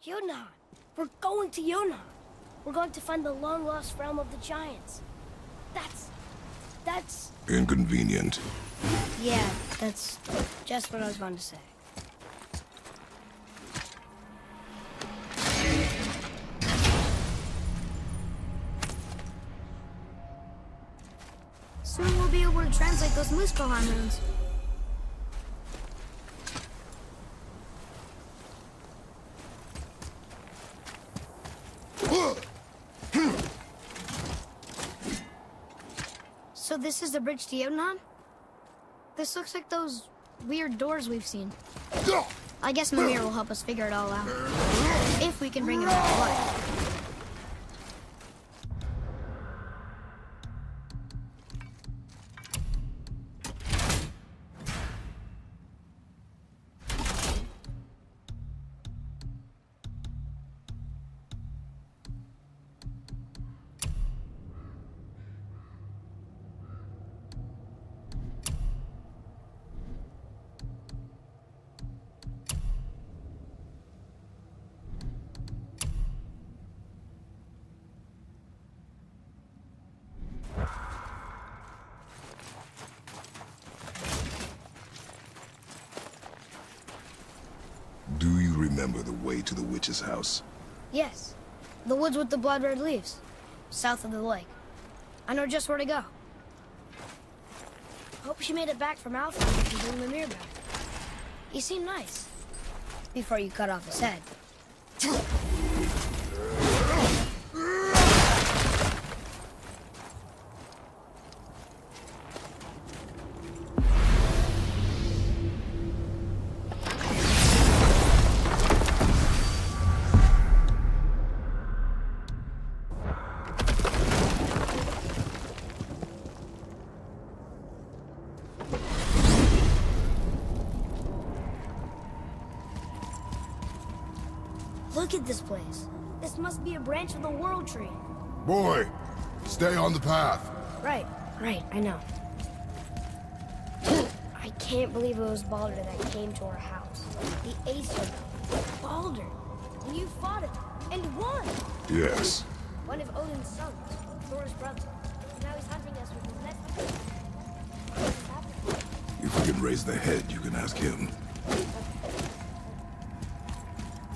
Yunnan! We're going to Yunnan! We're going to find the long-lost realm of the giants. That's... Inconvenient. Yeah, that's just what I was going to say. Soon we'll be able to translate those Muspelheim runes. So this is the bridge to Jotunheim? This looks like those weird doors we've seen. I guess Mimir will help us figure it all out. If we can bring it back to life. Do you remember the way to the witch's house? Yes. The woods with the blood-red leaves. South of the lake. I know just where to go. Hope she made it back from Alpha to bring Mimir back. He seemed nice. Before you cut off his head. Look at this place. This must be a branch of the World Tree. Boy, stay on the path. Right, I know. I can't believe it was Baldur that came to our house. The Aesir. Baldur. And you fought him. And won! Yes. One of Odin's sons. Thor's brother. Now he's hunting us with his nephew. What's happening? If we can raise the head, you can ask him.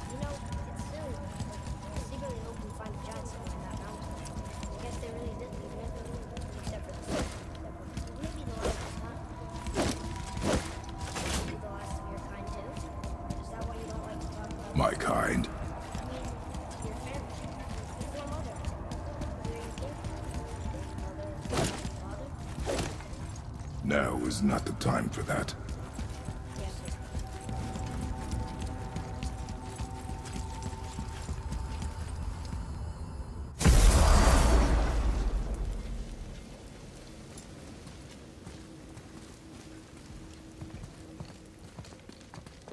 You know, it's silly. I secretly hope we find a giant somewhere in that mountain. I guess they really did leave it, except for the sun. Maybe the last time. Maybe the last of your kind too? Is that why you don't like to talk about My kind. I mean, your family. Your mother. Where you came from. Mother, father. Now is not the time for that. Yes, sir.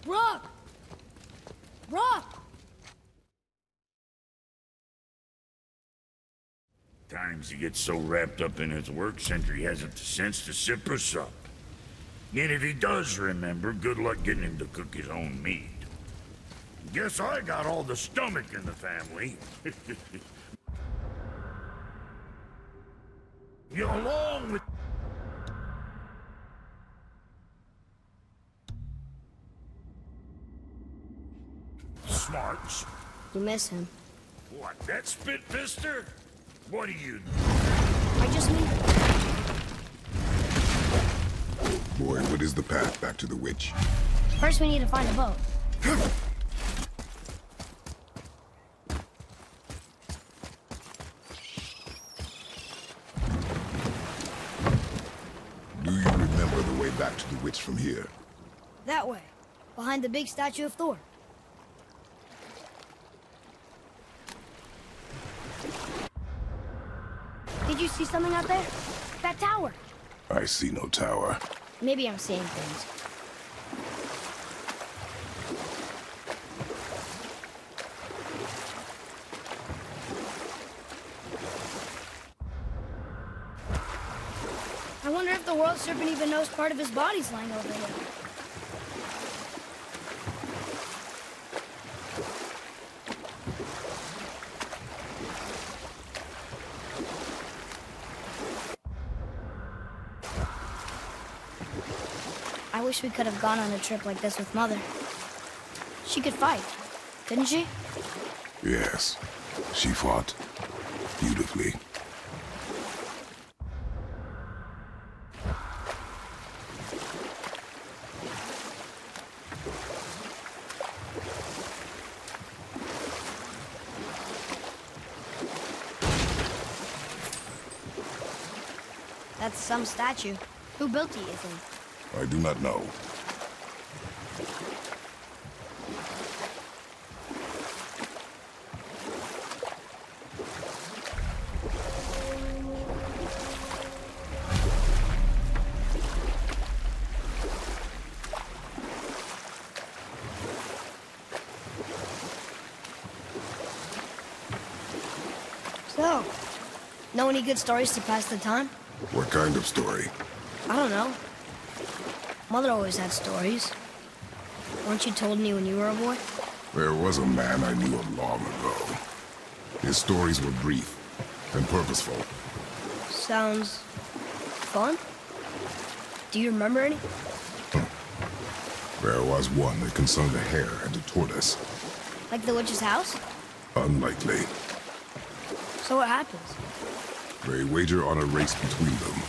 Rock! Rock! Times he gets so wrapped up in his work, Sentry hasn't the sense to sip or sup. And if he does remember, good luck getting him to cook his own meat. Guess I got all the stomach in the family. You along with... Smarts. You miss him. What, that spit-fister? What do you... I just mean... Boy, what is the path back to the witch? First we need to find a boat. Do you remember the way back to the witch from here? That way. Behind the big statue of Thor. Did you see something out there? That tower. I see no tower. Maybe I'm seeing things. I wonder if the world serpent even knows part of his body's lying over here. wish we could have gone on a trip like this with Mother. She could fight, couldn't she? Yes, she fought beautifully. That's some statue. Who built it, you think? I do not know. So, know any good stories to pass the time? What kind of story? I don't know. Mother always had stories. Weren't you told me when you were a boy? There was a man I knew of long ago. His stories were brief and purposeful. Sounds fun. Do you remember any? There was one that concerned a hare and a tortoise. Like the witch's house? Unlikely. So what happens? They wager on a race between them.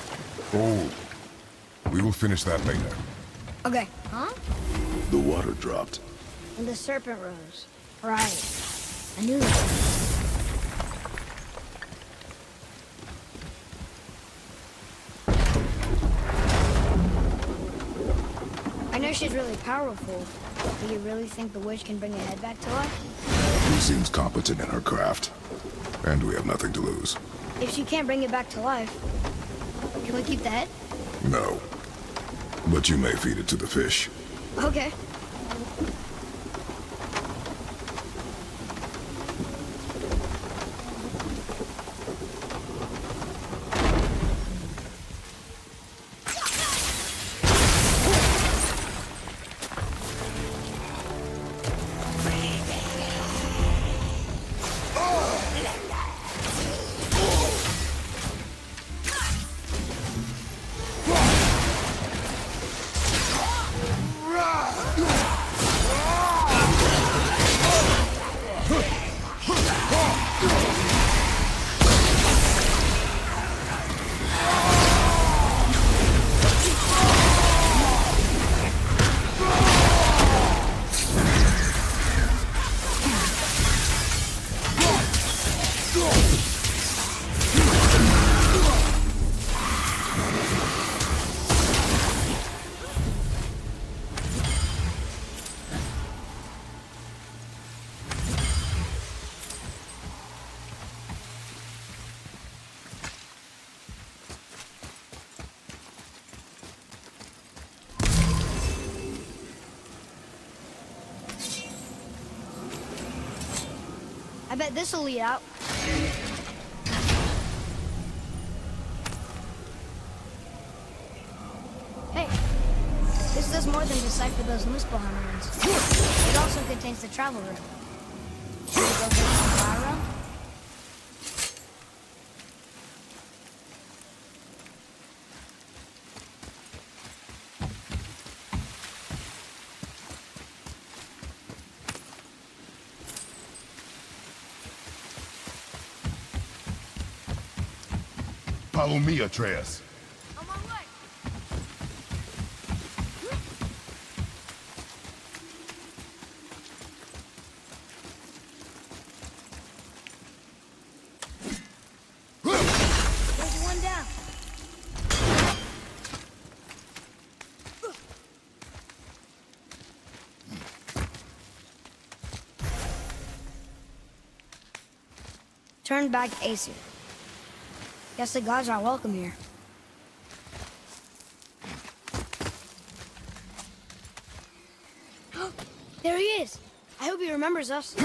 Oh, we will finish that later. Okay. Huh? The water dropped. And the serpent rose. Right. I knew that. I know she's really powerful. Do you really think the witch can bring a head back to life? She seems competent in her craft. And we have nothing to lose. If she can't bring it back to life, can we keep the head? No. But you may feed it to the fish. Okay. I bet this'll lead out. Hey, this does more than decipher those Muspelheim runes. It also contains the travel route. Should we go take some fire around? Follow me, Atreus. On my way. There's one down. Turn back Aesir. Guess the gods aren't welcome here. There he is! I hope he remembers us.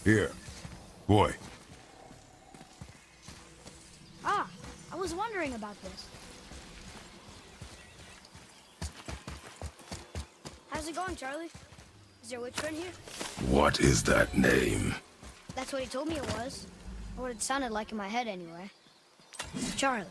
Here. Boy. Ah, wondering about this. How's it going, Charlie? Is there a witch friend here? What is that name? That's what he told me it was. Or what it sounded like in my head, anyway. Charlie.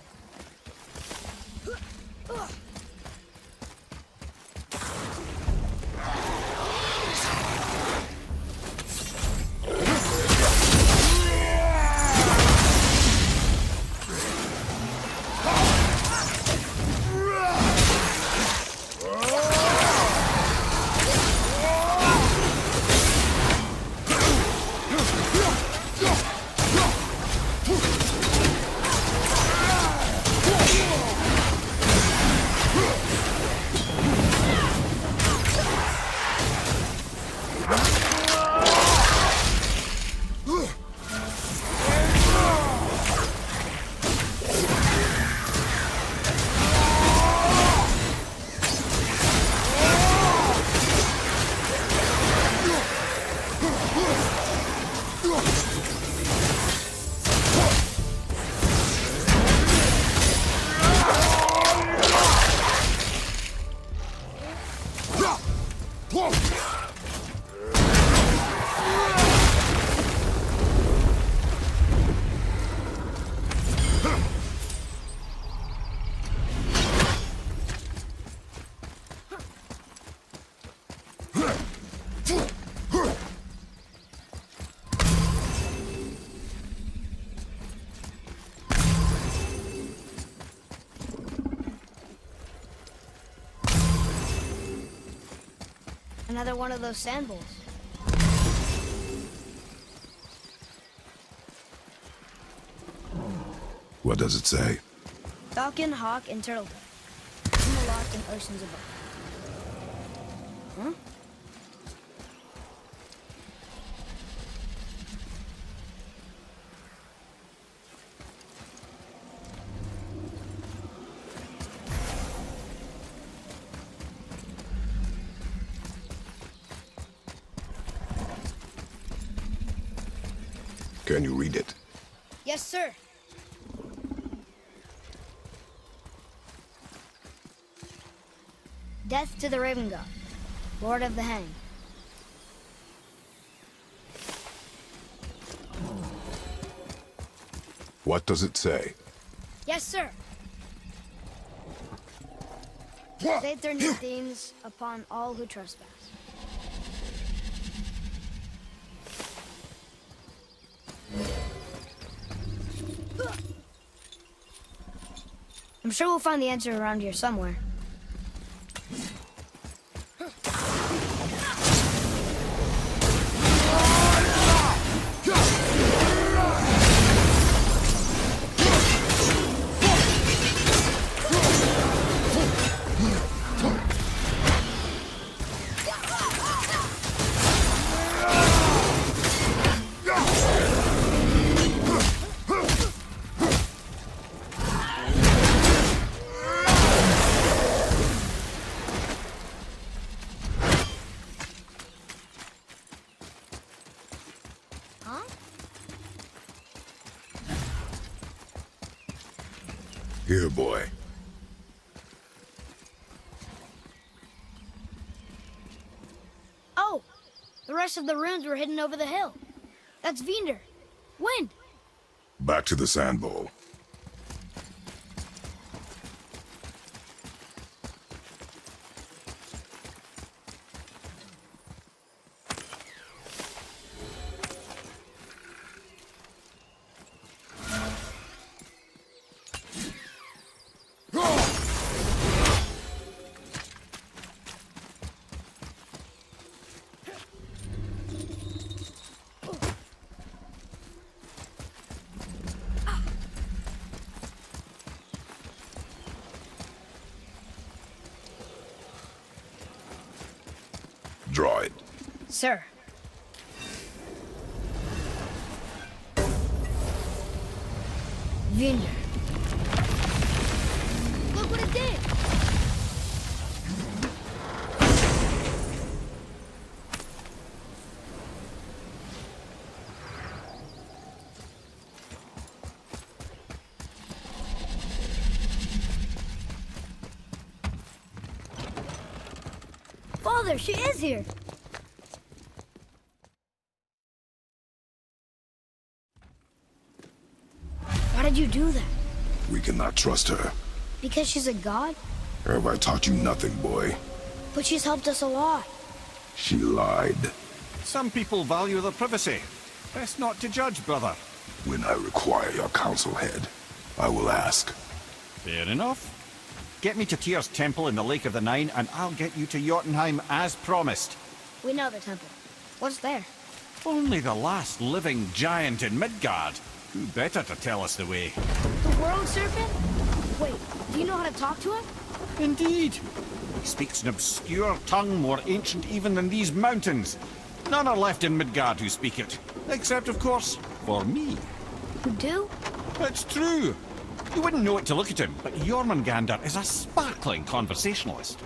Another one of those sand bowls. What does it say? Falcon, hawk, and turtle dove. In the lost and oceans above. Huh? Can you read it? Yes, sir. Death to the Raven God, Lord of the Hang. What does it say? Yes, sir. Fate their new things upon all who trespass. I'm sure we'll find the answer around here somewhere. Here, boy. Oh! The rest of the runes were hidden over the hill. That's Vinder. Wind! Back to the sand bowl. Draw it. Sir. Vinder. Look what it did! Father, she is here! Why did you do that? We cannot trust her. Because she's a god? Have I taught you nothing, boy? But she's helped us a lot. She lied. Some people value their privacy. Best not to judge, brother. When I require your council head, I will ask. Fair enough. Get me to Tyr's temple in the Lake of the Nine, and I'll get you to Jotunheim as promised. We know the temple. What's there? Only the last living giant in Midgard. Who better to tell us the way? The world serpent? Wait, do you know how to talk to him? Indeed. He speaks an obscure tongue more ancient even than these mountains. None are left in Midgard who speak it. Except, of course, for me. You do? It's true. You wouldn't know it to look at him, but Jormungandr is a sparkling conversationalist.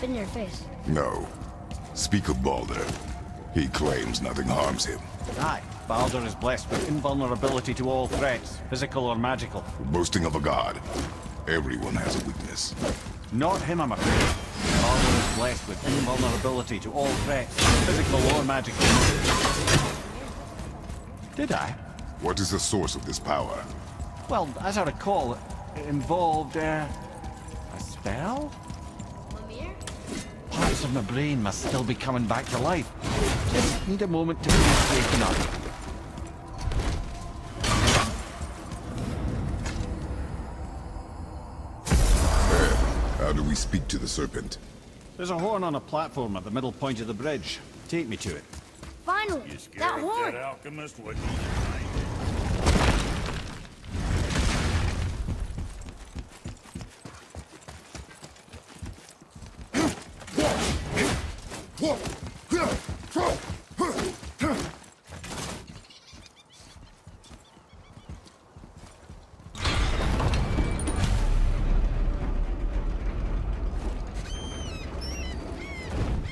In your face. No. Speak of Baldur. He claims nothing harms him. Aye, Baldur is blessed with invulnerability to all threats, physical or magical. Boasting of a god. Everyone has a weakness. Not him, I'm afraid. Baldur is blessed with invulnerability to all threats, physical or magical. Did I? What is the source of this power? Well, as I recall, it involved, a spell? Parts of my brain must still be coming back to life. Just need a moment to finish waking up. How do we speak to the serpent? There's a horn on a platform at the middle point of the bridge. Take me to it. Finally! You scared That of horn! that alchemist, wouldn't you?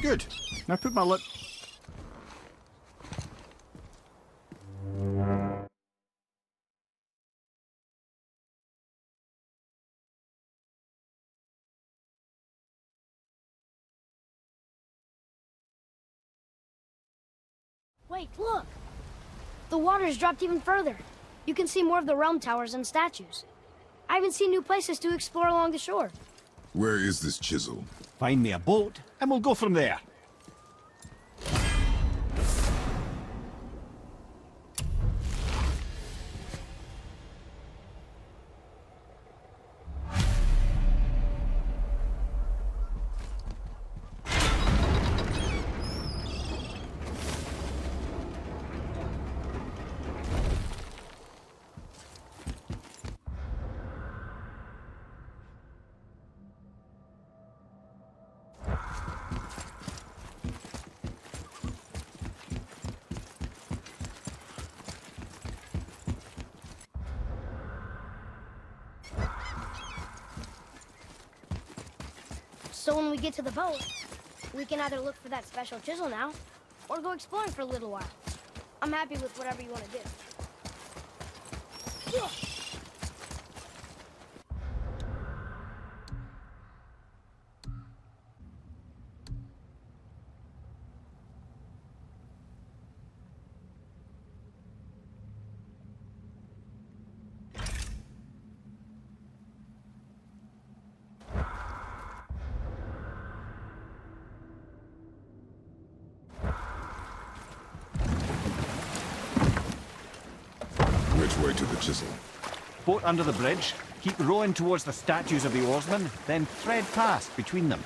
Good. Now put my lip... Wait, look! The water's dropped even further. You can see more of the realm towers and statues. I even see new places to explore along the shore. Where is this chisel? Find me a boat, and we'll go from there. So when we get to the boat, we can either look for that special chisel now, or go exploring for a little while. I'm happy with whatever you want to do. Which way to the chisel? Boat under the bridge, keep rowing towards the statues of the oarsmen, then thread past between them.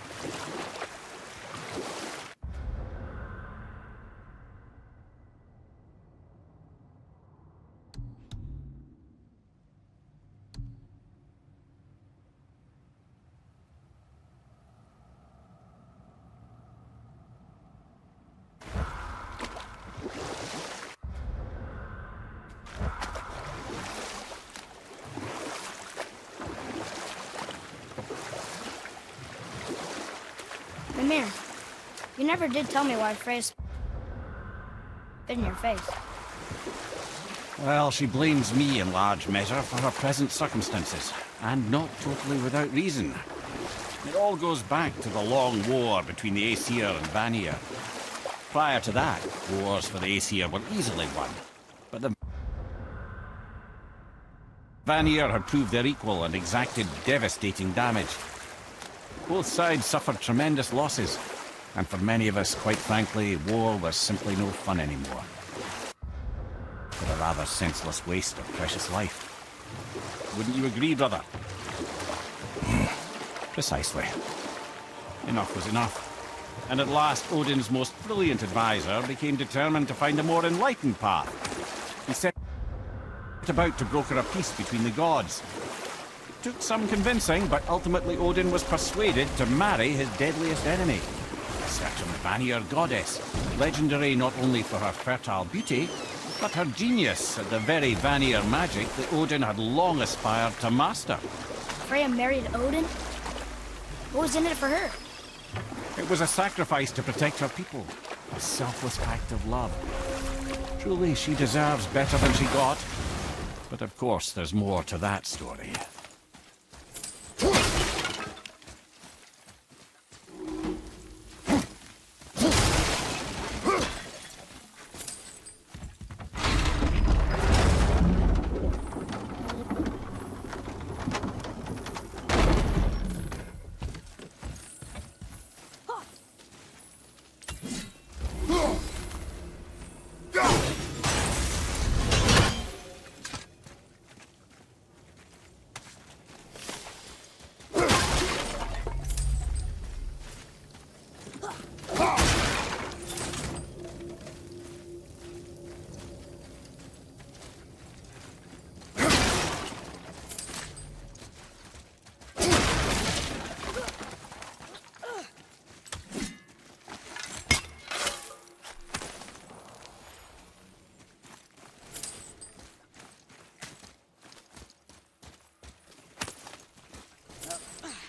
Mimir, you never did tell me why Freya spit in your face. Well, she blames me in large measure for her present circumstances, and not totally without reason. It all goes back to the long war between the Aesir and Vanir. Prior to that, wars for the Aesir were easily won, but the Vanir had proved their equal and exacted devastating damage. Both sides suffered tremendous losses, and for many of us, quite frankly, war was simply no fun anymore. But a rather senseless waste of precious life. Wouldn't you agree, brother? Precisely. Enough was enough. And at last, Odin's most brilliant advisor became determined to find a more enlightened path. He set about to broker a peace between the gods. It took some convincing, but ultimately Odin was persuaded to marry his deadliest enemy, a certain Vanir goddess, legendary not only for her fertile beauty, but her genius at the very Vanir magic that Odin had long aspired to master. Freya married Odin? What was in it for her? It was a sacrifice to protect her people, a selfless act of love. Truly, she deserves better than she got. But of course, there's more to that story.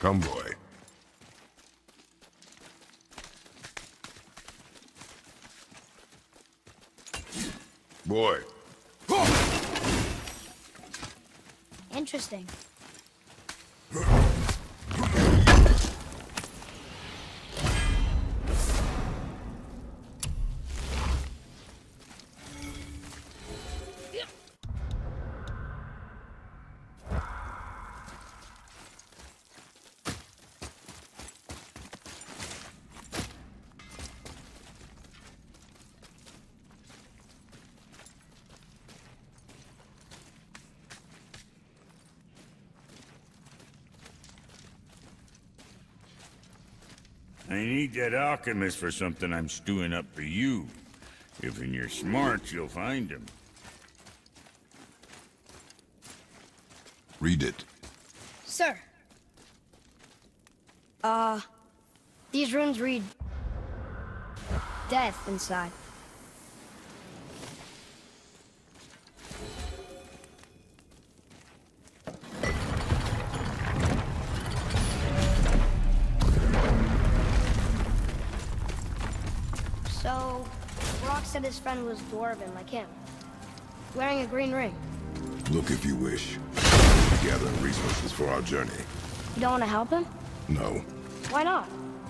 Come, boy. Boy. Interesting. I need that alchemist for something I'm stewing up for you. If in your smarts, you'll find him. Read it. Sir. These runes read death inside. So, Brock said his friend was Dwarven like him, wearing a green ring. Look if you wish. Gathering resources for our journey. You don't want to help him? No, Why not?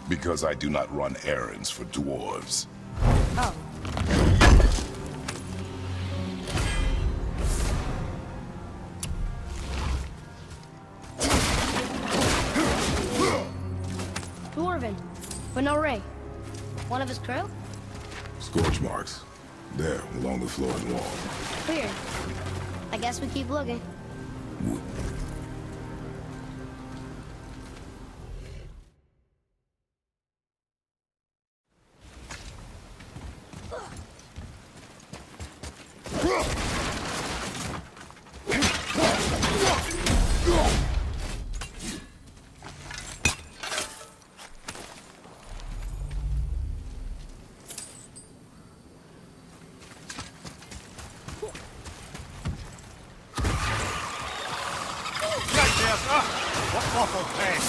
because I do not run errands for dwarves. Oh. Dwarven, but no ring. One of his crew? Scorch marks. There, along the floor and wall. Weird. I guess we keep looking. What awful place!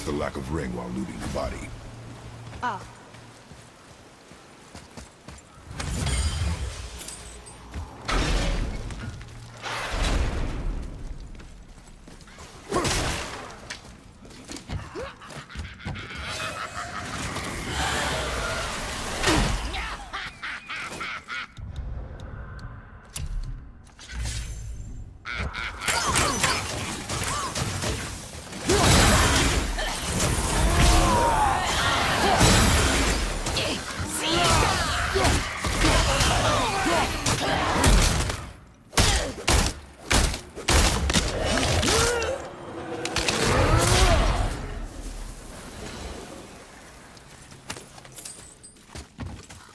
noticed the lack of ring while looting the body. Oh.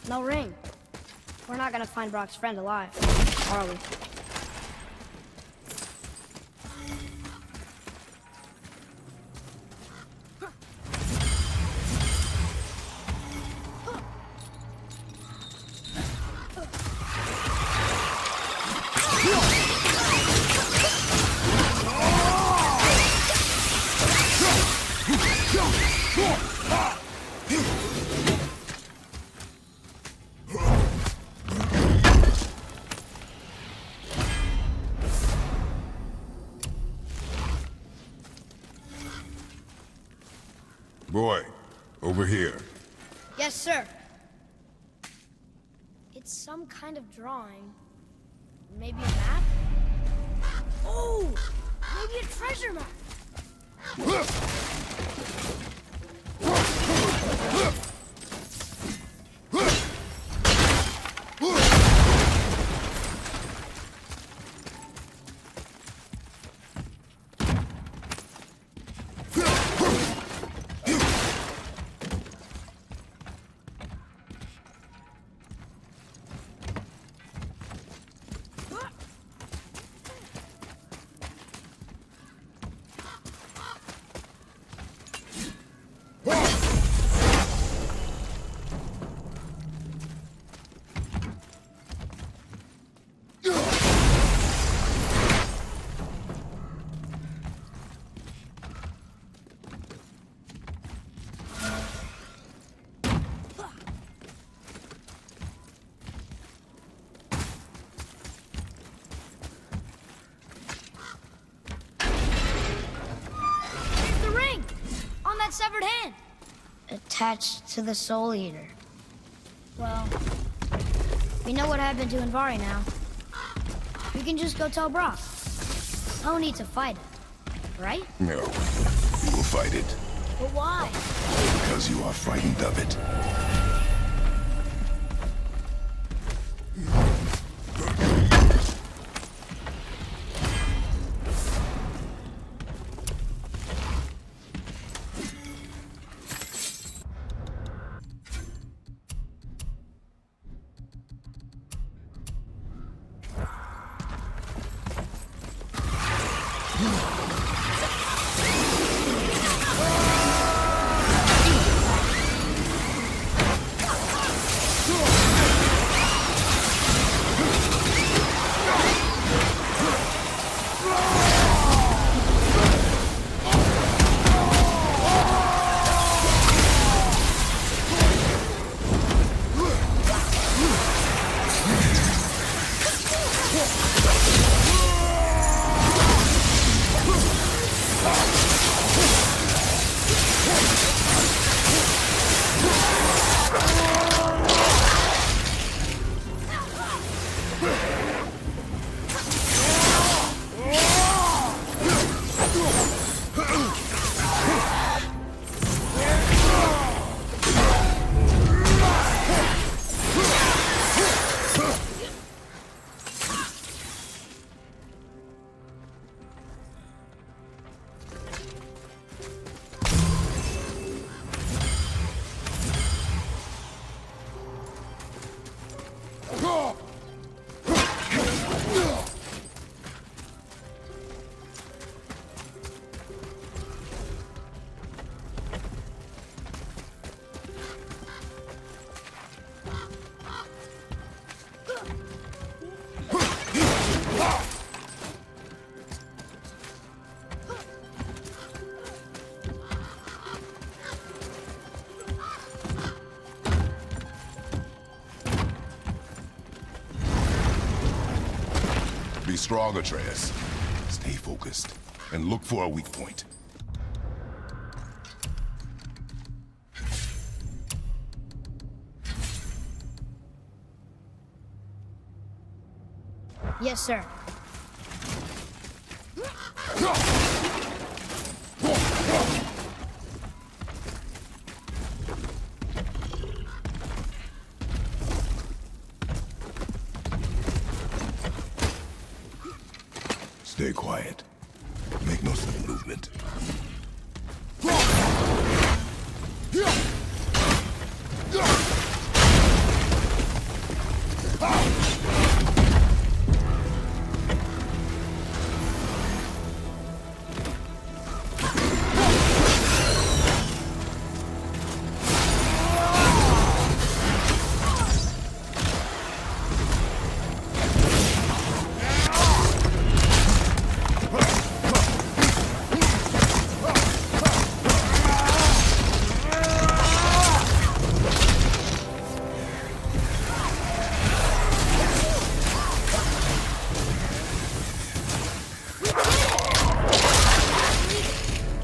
No ring. We're not gonna find Brock's friend alive, are we? Boy, over here. Yes, sir. It's some kind of drawing. Maybe a map? Oh! Maybe a treasure map! Severed hand. Attached to the Soul Eater. Well, we know what happened to Invari now. We can just go tell Brock. No need to fight it, right? No, you will fight it. But why? Because you are frightened of it. very strong, Atreus. Stay focused, and look for a weak point. Yes, sir. Stay quiet. Make no sudden movement.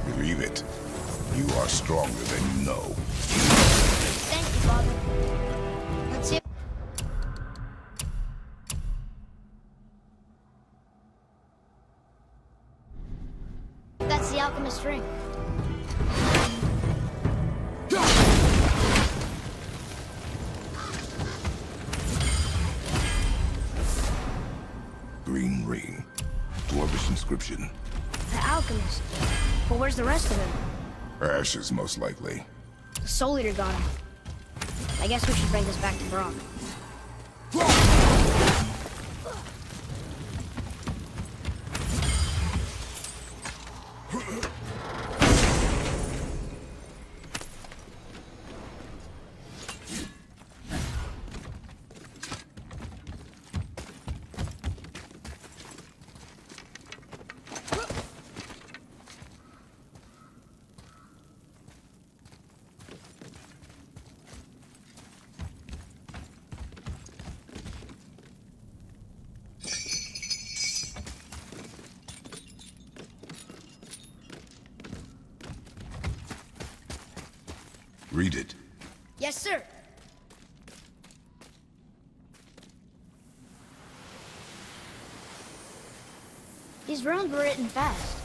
Believe it. You are stronger than you know. Thank you, Father. Let's see. That's the alchemist ring. Green ring. Dwarvish inscription. The alchemist. But where's the rest of him? Ashes, most likely. The Soul Eater got him. I guess we should bring this back to Brock. Read it. Yes, sir. These runes were written fast.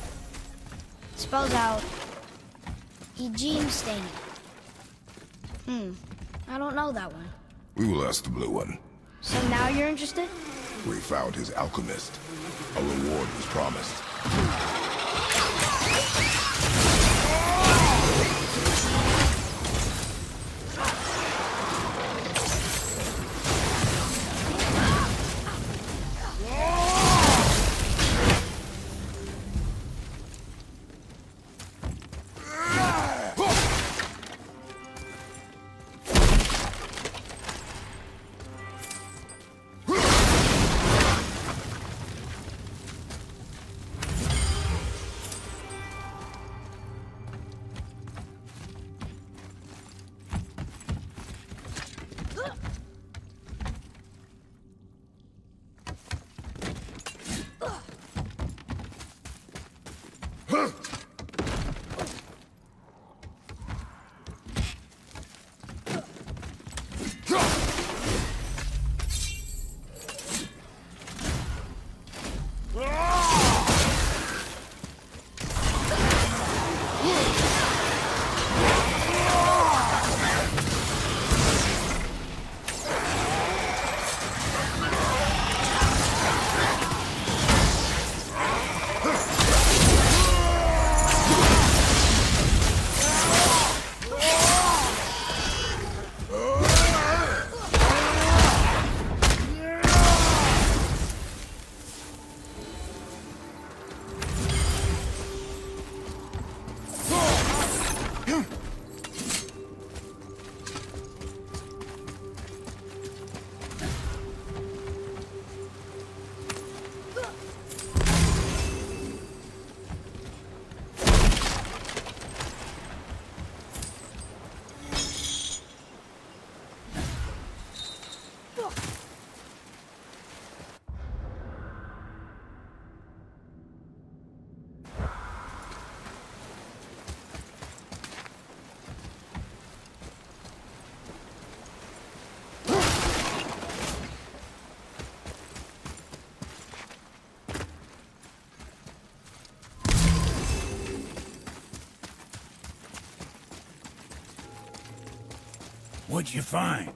It spells out Eugene Staining. I don't know that one. We will ask the blue one. So now you're interested? We found his alchemist. A reward was promised. What'd you find?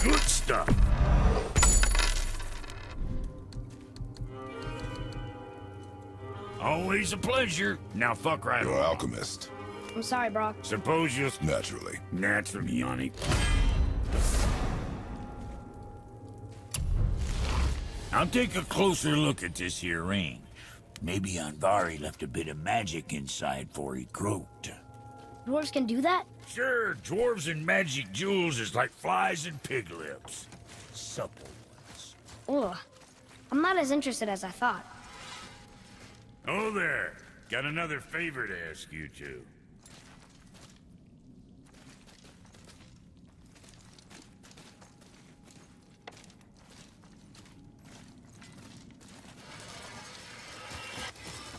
Good stuff. Always a pleasure. Now fuck right You're along. alchemist. I'm sorry, Brock. Suppose you'll... Naturally. Naturally, Yanni. I'll take a closer look at this here ring. Maybe Anvari left a bit of magic inside before he croaked. Dwarves can do that? Sure, dwarves and magic jewels is like flies and pig lips. Supple ones. Ugh. I'm not as interested as I thought. Oh there. Got another favor to ask you two.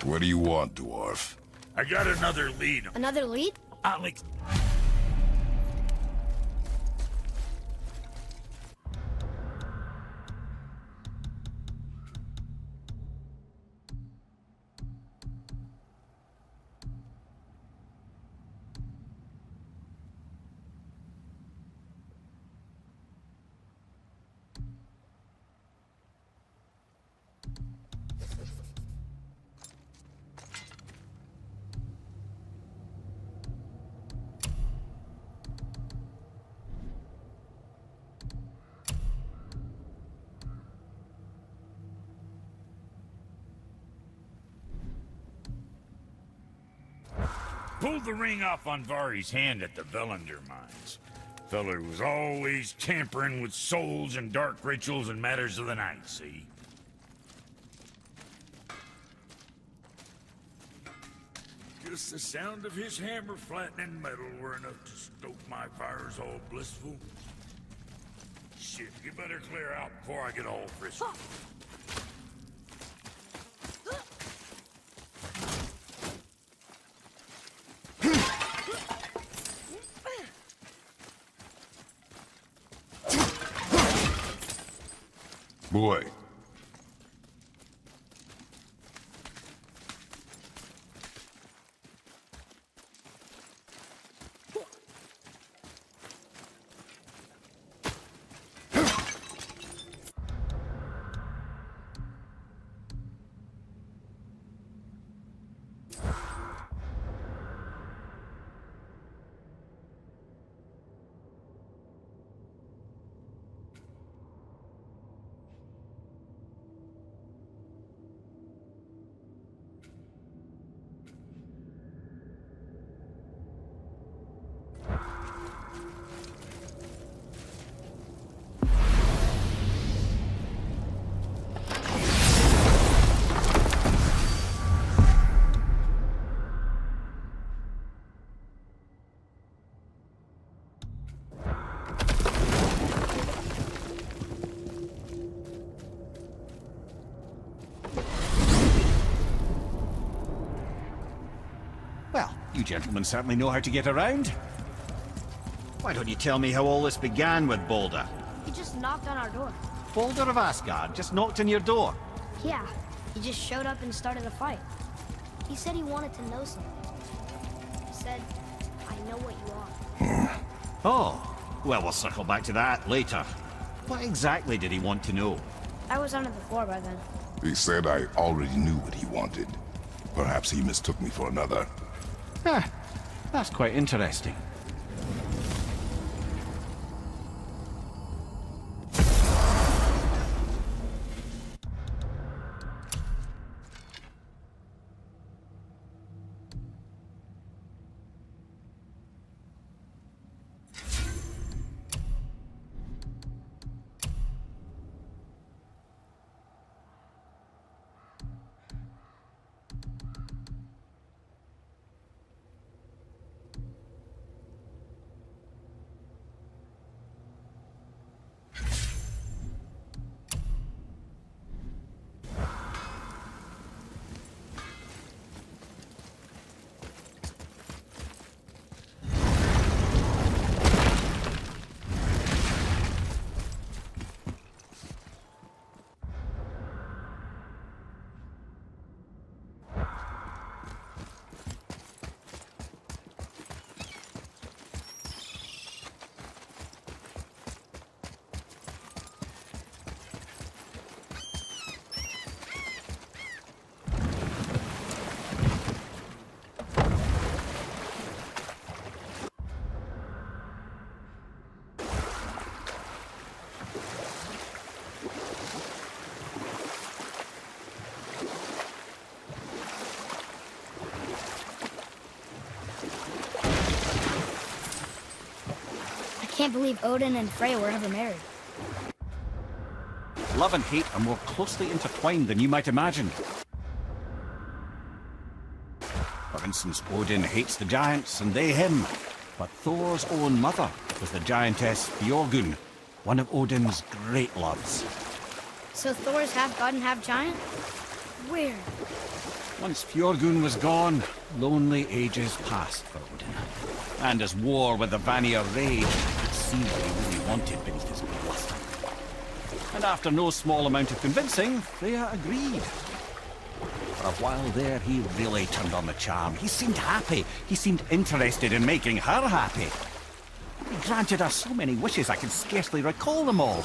What do you want, dwarf? I got another lead. Another lead? Alex. Pulled the ring off on Vari's hand at the Velander mines. Feller was always tampering with souls and dark rituals and matters of the night, see? Just the sound of his hammer flattening metal were enough to stoke my fires all blissful. Shit, you better clear out before I get all frisky. Boy. You gentlemen certainly know how to get around. Why don't you tell me how all this began with Balder? He just knocked on our door. Balder of Asgard just knocked on your door. Yeah, he just showed up and started a fight. He said he wanted to know something. He said, I know what you are. Oh, well, we'll circle back to that later. What exactly did he want to know? I was under the floor by then. He said I already knew what he wanted. Perhaps he mistook me for another. That's quite interesting. I can't believe Odin and Freyr were ever married. Love and hate are more closely intertwined than you might imagine. For instance, Odin hates the giants and they him. But Thor's own mother was the giantess Fjorgun, one of Odin's great loves. So Thor's half god and half giant? Weird. Once Fjorgun was gone, lonely ages passed for Odin. And as war with the Vanir raged, he could see what he really wanted beneath his bluster. And after no small amount of convincing, Freya agreed. For a while there, he really turned on the charm. He seemed happy. He seemed interested in making her happy. He granted her so many wishes I could scarcely recall them all.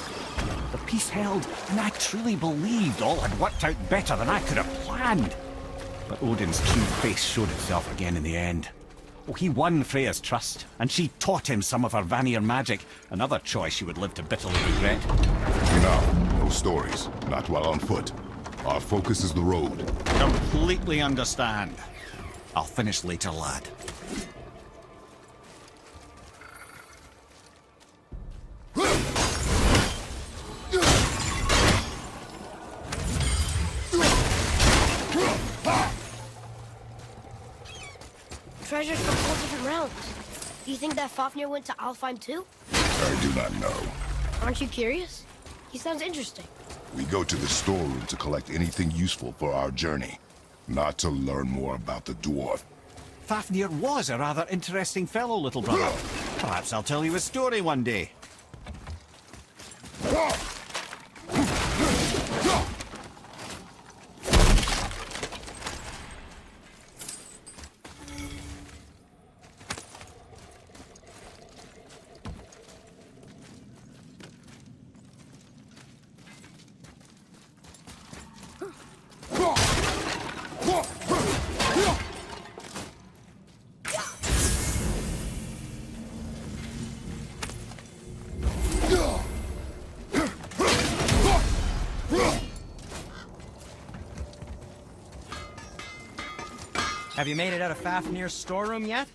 The peace held, and I truly believed all had worked out better than I could have planned. But Odin's true face showed itself again in the end. Oh, he won Freya's trust, and she taught him some of her Vanir magic, another choice she would live to bitterly regret. Enough. No stories. Not while on foot. Our focus is the road. Completely understand. I'll finish later, lad. Treasures from 4 different realms. Do you think that Fafnir went to Alfheim too? I do not know. Aren't you curious? He sounds interesting. We go to the storeroom to collect anything useful for our journey, not to learn more about the dwarf. Fafnir was a rather interesting fellow, little brother. Perhaps I'll tell you a story one day. Have you made it out of Fafnir's storeroom yet?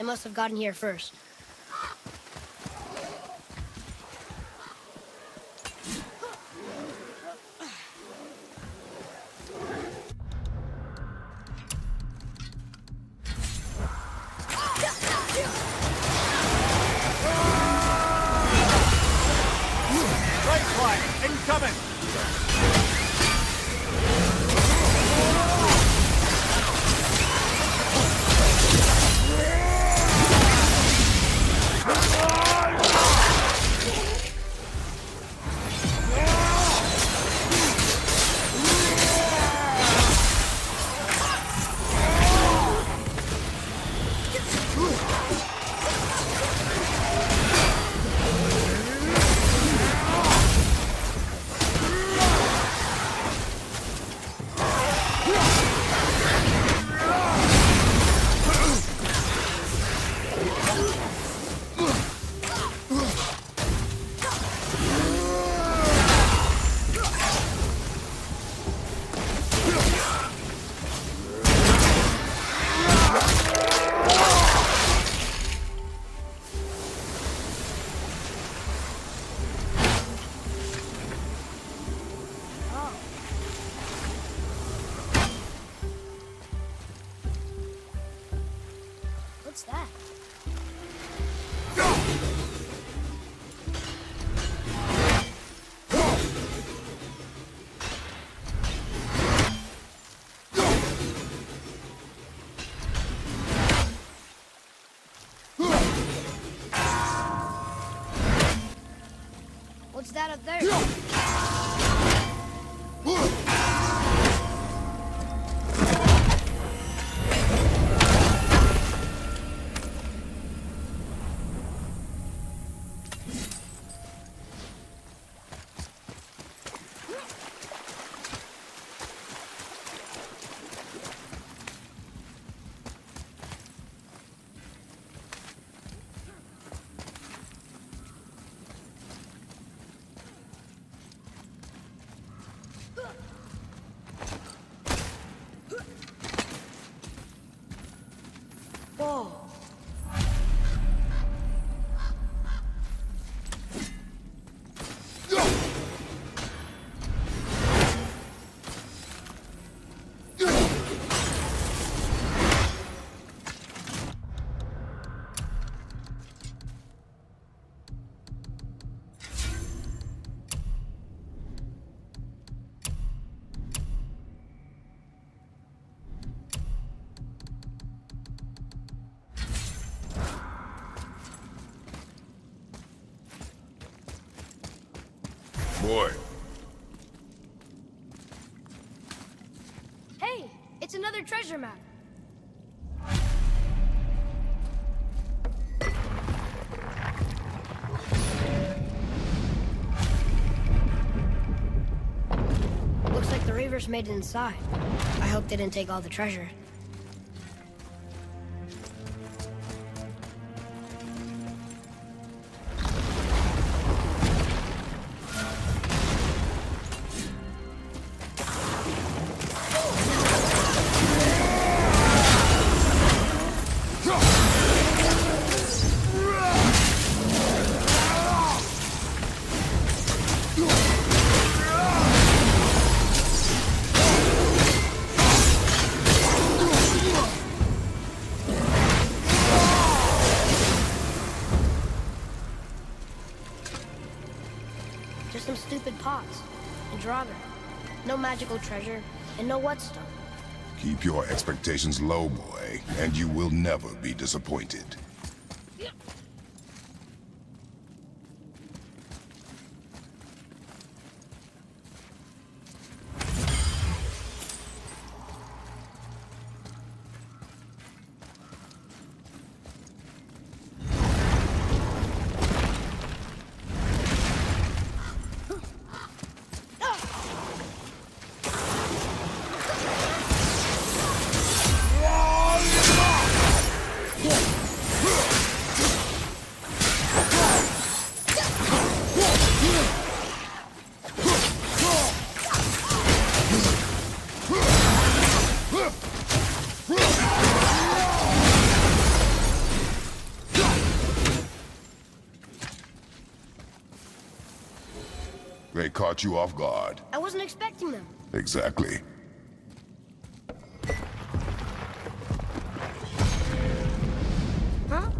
It must have gotten here first. Right flank, incoming! What's that? What's that up there? Whoa. Boy, Hey, it's another treasure map. Looks like the Reavers made it inside. I hope they didn't take all the treasure. Just some stupid pots and Draugr. No magical treasure and no whetstone. keep your expectations low, boy, and you will never be disappointed. They caught you off guard. I wasn't expecting them. Exactly. Huh?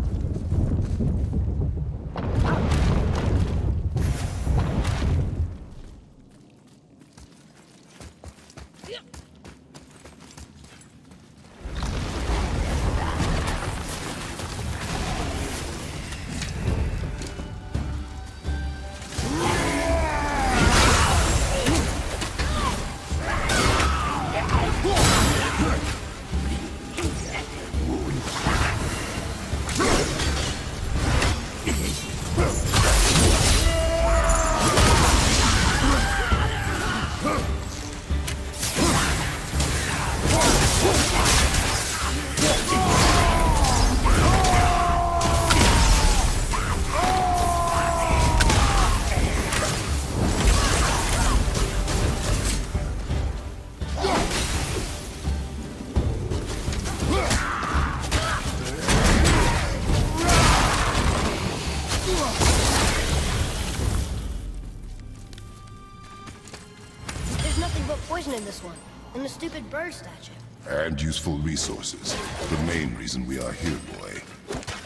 There's nothing but poison in this one, and the stupid bird statue. And useful resources. The main reason we are here, boy.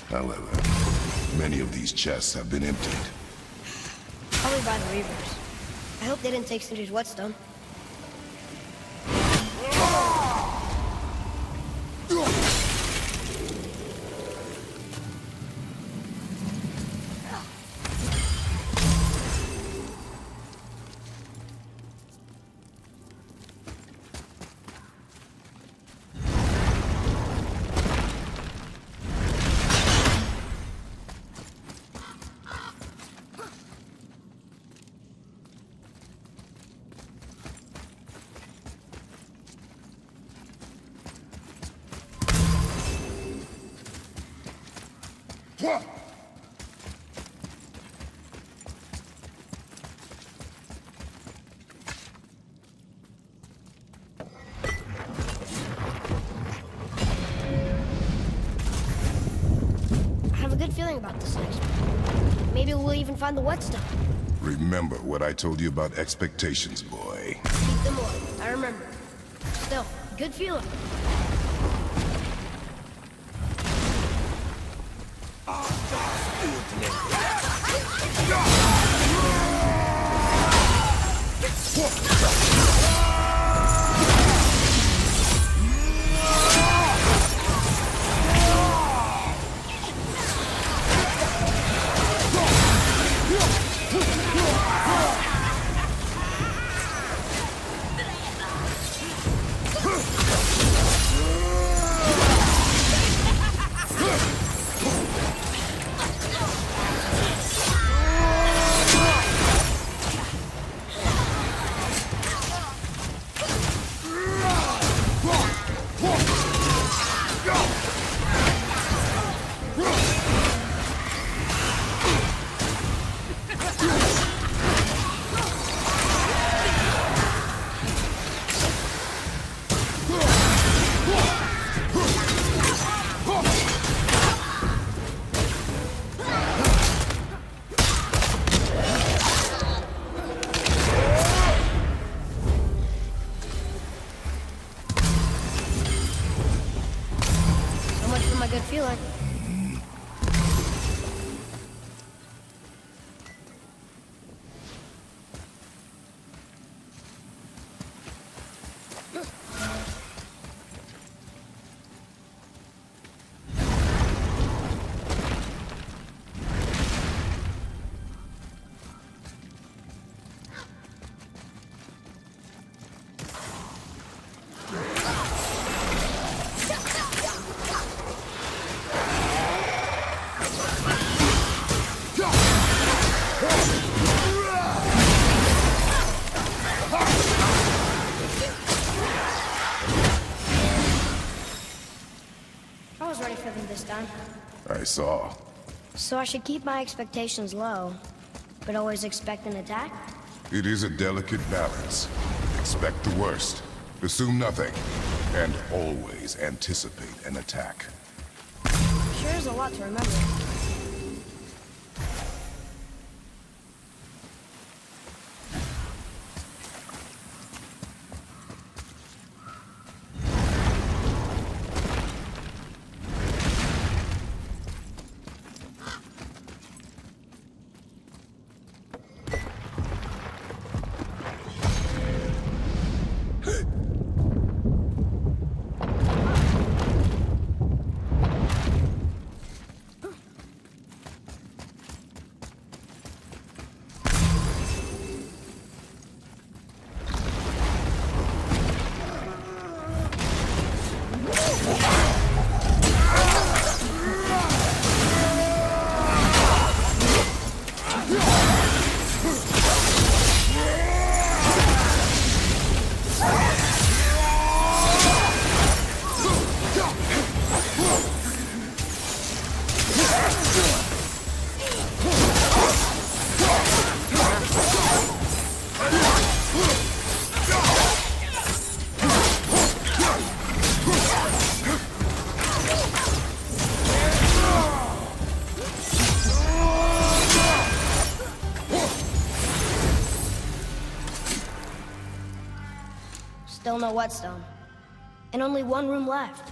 However, many of these chests have been emptied. Probably by the Reavers. I hope they didn't take Sindri's whetstone. I have a good feeling about this next one. Maybe we'll even find the whetstone. Remember what I told you about expectations, boy. Keep them low. I remember. Still, good feeling. Good feeling. I was ready for them this time. I saw. So I should keep my expectations low, but always expect an attack? It is a delicate balance. Expect the worst, assume nothing, and always anticipate an attack. Sure is a lot to remember. still no whetstone. And only one room left.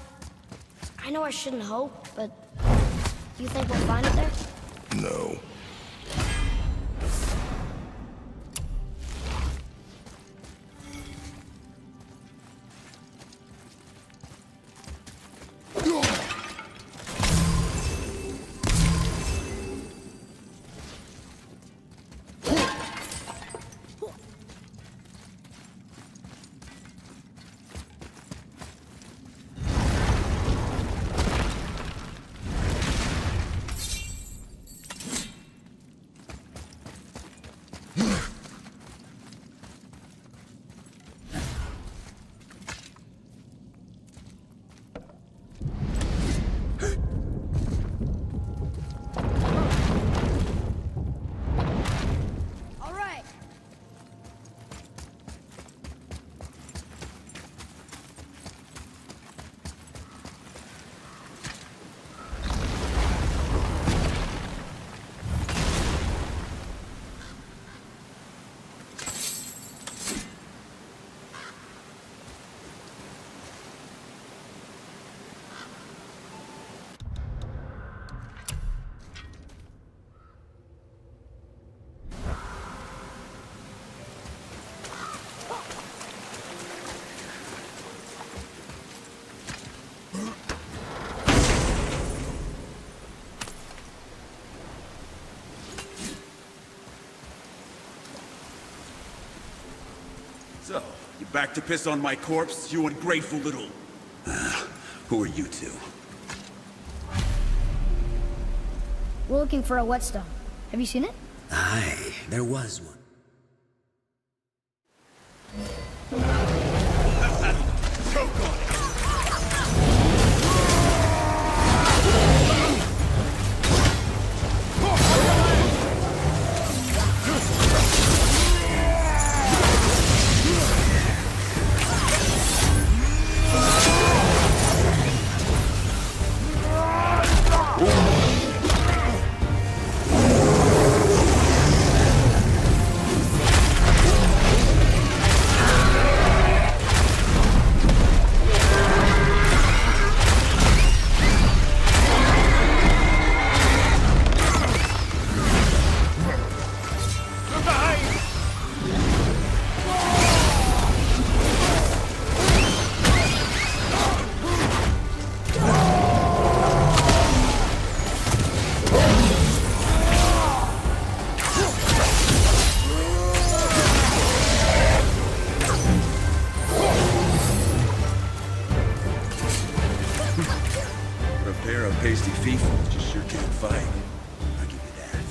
I know I shouldn't hope, but you think we'll find it there? No. All right. So, you back to piss on my corpse, you ungrateful little... who are you two? We're looking for a whetstone. Have you seen it? Aye, there was one. Choke on it! Pasty fiefs just sure can't fight. I'll give you that.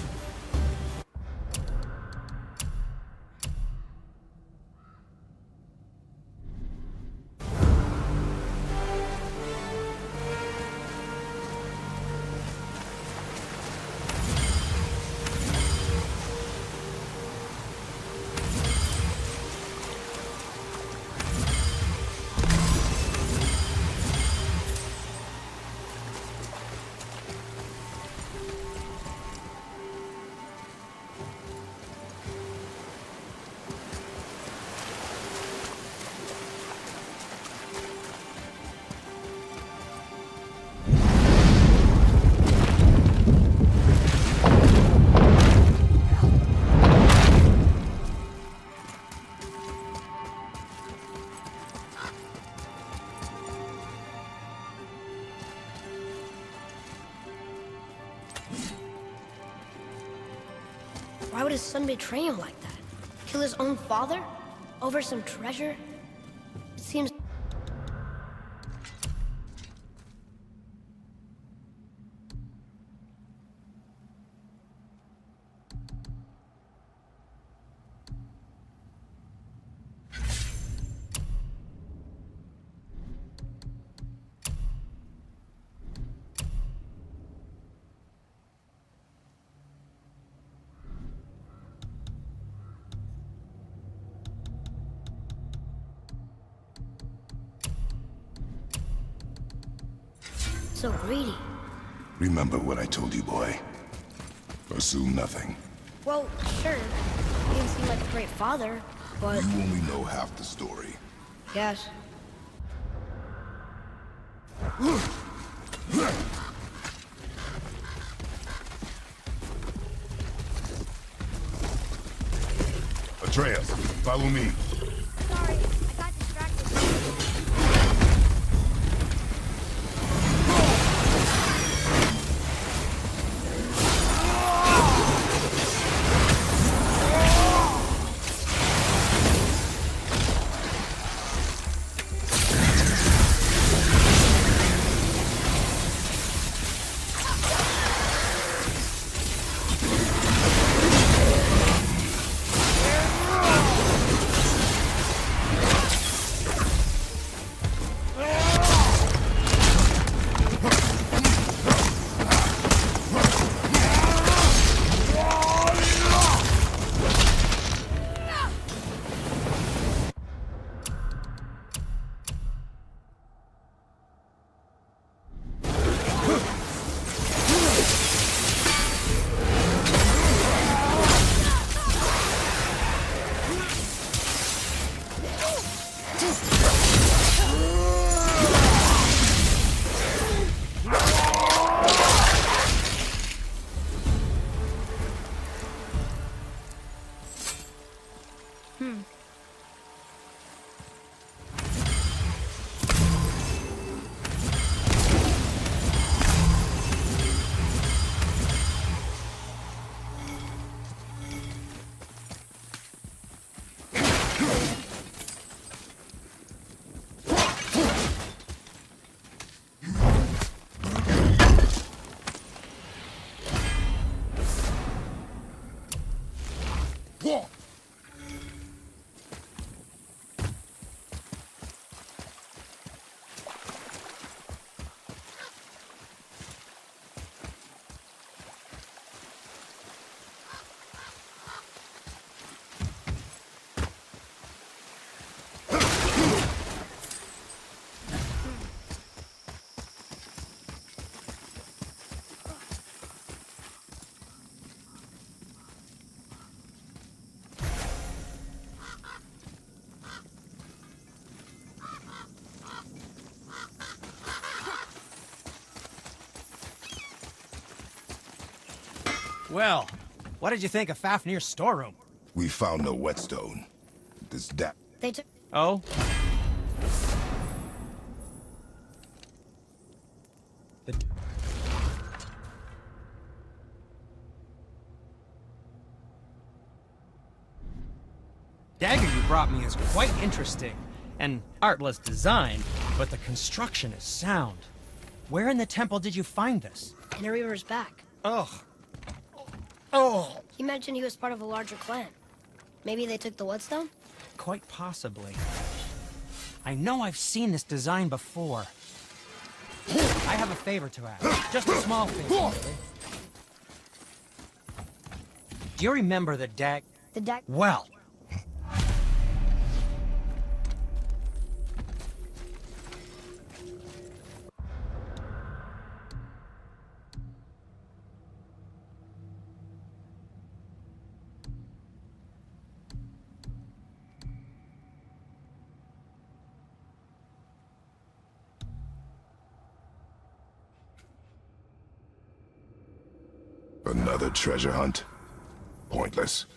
Why would his son betray him like that? Kill his own father? Over some treasure? It seems... so greedy. Remember what I told you, boy. Assume nothing. Well, sure. He didn't seem like a great father, but... You only know half the story. guess. Atreus, follow me. Sorry, I got distracted. Well, what did you think of Fafnir's storeroom? We found no whetstone. This They took... Oh? The dagger you brought me is quite interesting and artless design, but the construction is sound. Where in the temple did you find this? In a Reaver's back. Ugh. Oh! He mentioned he was part of a larger clan. Maybe they took the whetstone? Quite possibly. I know I've seen this design before. I have a favor to ask. Just a small favor, really. Do you remember the The deck... Well... Another treasure hunt? Pointless.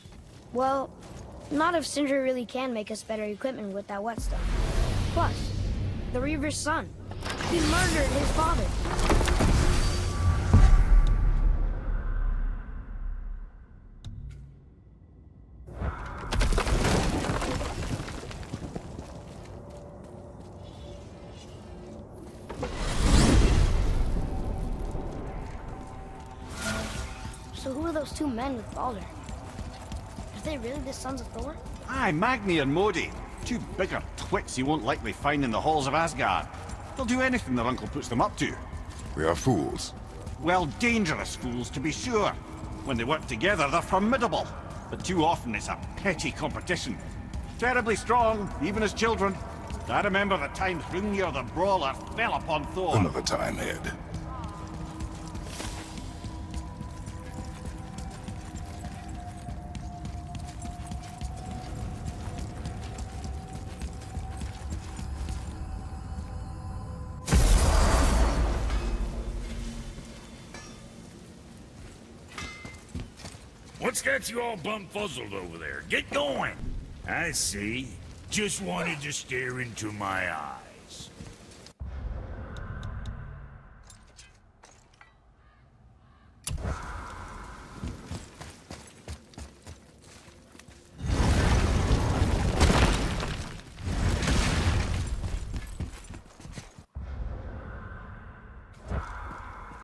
Well, not if Sindri really can make us better equipment with that whetstone. Plus, the Reaver's son. He murdered his father. So who are those two men with Baldur? Are they really the sons of Thor? Aye, Magni and Modi. Two bigger twits you won't likely find in the halls of Asgard. They'll do anything their uncle puts them up to. We are fools. Well, dangerous fools, to be sure. When they work together, they're formidable. But too often it's a petty competition. Terribly strong, even as children. I remember the time Hrungnir the Brawler fell upon Thor. Another time, Ed. What's got you all bum-fuzzled over there? Get going! I see. Just wanted to stare into my eyes.